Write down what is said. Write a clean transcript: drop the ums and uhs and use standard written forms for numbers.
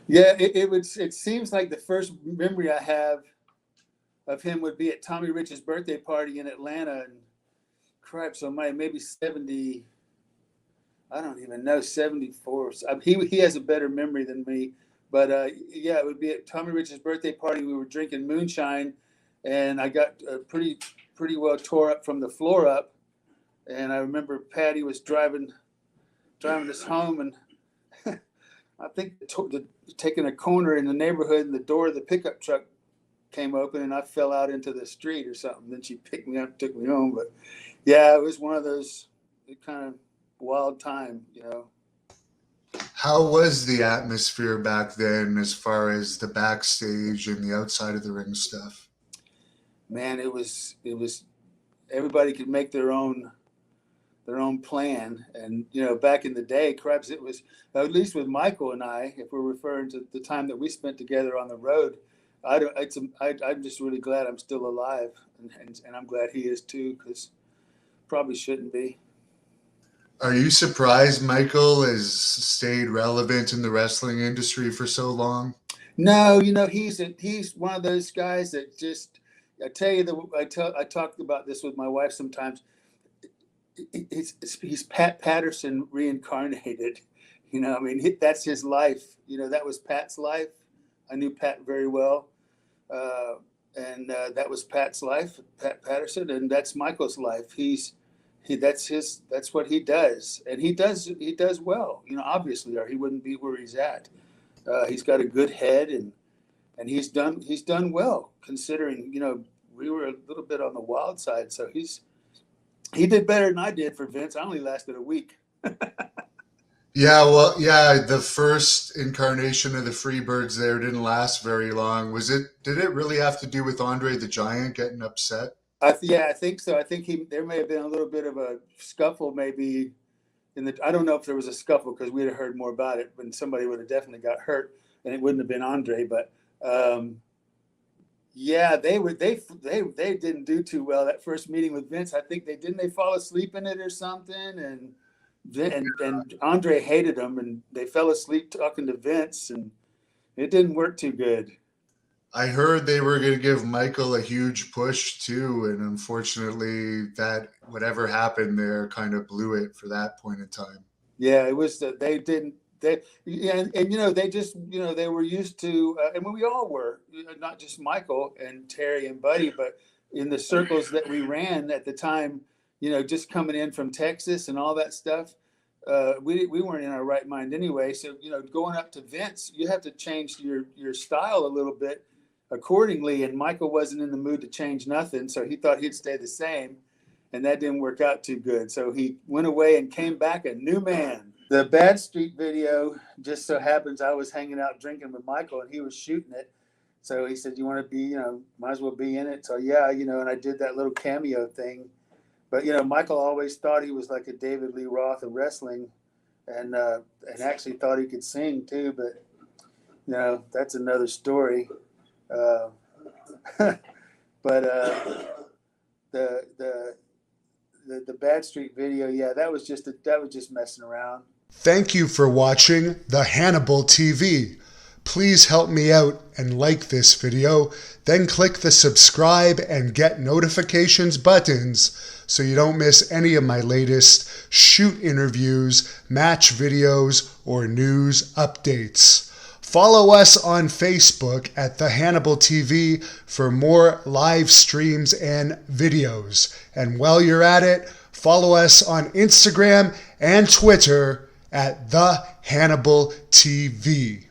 Yeah, it seems like the first memory I have of him would be at Tommy Rich's birthday party in Atlanta, and crap, so maybe 70. I don't even know, 74. He has a better memory than me, but yeah, it would be at Tommy Rich's birthday party. We were drinking moonshine, and I got pretty well tore up from the floor up. And I remember Patty was driving us home, and I think taking a corner in the neighborhood, and the door of the pickup truck came open, and I fell out into the street or something. Then she picked me up, and took me home. But yeah, it was one of those kind of wild time. How was the atmosphere back then as far as the backstage and the outside of the ring stuff? Man, it was everybody could make their own plan, and back in the day, crabs, it was, at least with Michael and I, if we're referring to the time that we spent together on the road. I'm just really glad I'm still alive, and I'm glad he is too, because probably shouldn't be. Are you surprised Michael has stayed relevant in the wrestling industry for so long? No, he's one of those guys that just, I tell you, I talked about this with my wife sometimes. He's Pat Patterson reincarnated. I mean, that's his life. That was Pat's life. I knew Pat very well, uh, and that was Pat's life, Pat Patterson, and that's Michael's life. That's what he does, and he does well. Obviously, or he wouldn't be where he's at. He's got a good head, and he's done well, considering we were a little bit on the wild side. So he did better than I did for Vince. I only lasted a week. Yeah, well, yeah, the first incarnation of the Freebirds there didn't last very long. Did it really have to do with Andre the Giant getting upset? Yeah, I think so. I think there may have been a little bit of a scuffle, maybe I don't know if there was a scuffle, because we'd have heard more about it, but somebody would have definitely got hurt, and it wouldn't have been Andre. But yeah, they didn't do too well that first meeting with Vince. I think they fall asleep in it or something, and Andre hated them, and they fell asleep talking to Vince, and it didn't work too good. I heard they were going to give Michael a huge push too, and unfortunately, that whatever happened there kind of blew it for that point in time. Yeah, it was they didn't they yeah, and they just they were used to, and we all were, not just Michael and Terry and Buddy, but in the circles that we ran at the time, just coming in from Texas and all that stuff. We weren't in our right mind anyway. So going up to Vince, you have to change your style a little bit accordingly. And Michael wasn't in the mood to change nothing, so he thought he'd stay the same, and that didn't work out too good. So he went away and came back a new man. The Bad Street video just so happens I was hanging out drinking with Michael, and he was shooting it. So he said, "You want to be, might as well be in it." So yeah, and I did that little cameo thing. But Michael always thought he was like a David Lee Roth of wrestling, and actually thought he could sing too. But that's another story. Uh, but the the the Bad Street video, yeah, that was just messing around. Thank you for watching the Hannibal TV. Please help me out and like this video, then click the subscribe and get notifications buttons so you don't miss any of my latest shoot interviews, match videos, or news updates. Follow us on Facebook at the Hannibal TV for more live streams and videos. And while you're at it, follow us on Instagram and Twitter at the Hannibal TV.